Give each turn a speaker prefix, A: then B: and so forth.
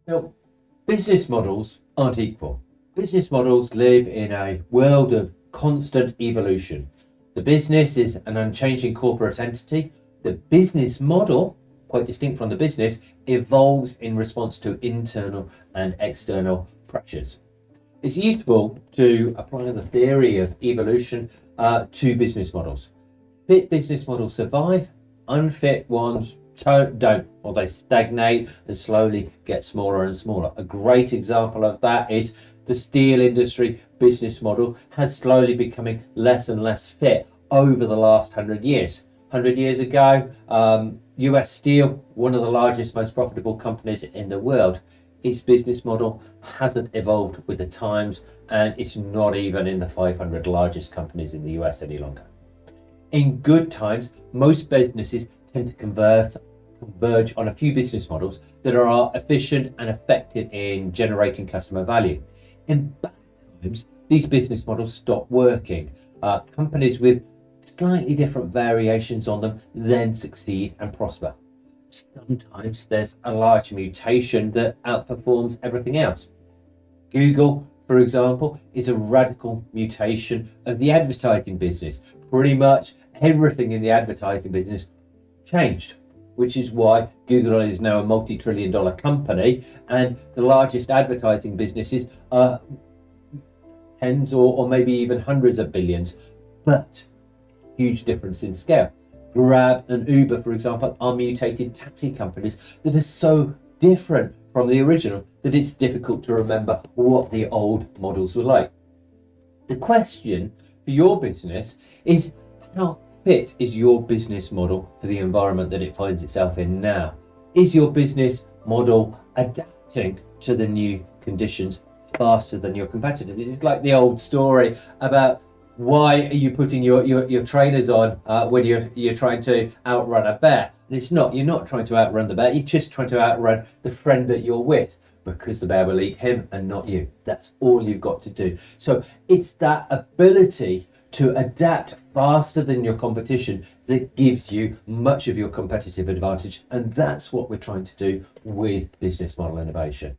A: Now, business models aren't equal. Business models live in a world of constant evolution. The business is an unchanging corporate entity. The business model, quite distinct from the business, evolves in response to internal and external pressures. It's useful to apply the theory of evolution to business models. Fit business models survive, unfit ones don't, or they stagnate and slowly get smaller and smaller. A great example of that is the steel industry business model has slowly becoming less and less fit over the last 100 years. 100 years ago, US Steel, one of the largest, most profitable companies in the world, its business model hasn't evolved with the times, and it's not even in the 500 largest companies in the US any longer. In good times, most businesses tend to converge on a few business models that are efficient and effective in generating customer value. In bad times, these business models stop working. Companies with slightly different variations on them then succeed and prosper. Sometimes there's a large mutation that outperforms everything else. Google, for example, is a radical mutation of the advertising business. Pretty much everything in the advertising business changed, which is why Google is now a multi-trillion-dollar company, and the largest advertising businesses are tens or maybe even hundreds of billions, but huge difference in scale. Grab and Uber, for example, are mutated taxi companies that are so different from the original that it's difficult to remember what the old models were like. The question for your business is, how fit is your business model for the environment that it finds itself in now? Is your business model adapting to the new conditions faster than your competitors? It's like the old story about why are you putting your trainers on when you're trying to outrun a bear? And it's not, you're not trying to outrun the bear, you're just trying to outrun the friend that you're with, because the bear will eat him and not you. That's all you've got to do. So it's that ability to adapt faster than your competition that gives you much of your competitive advantage. And that's what we're trying to do with business model innovation.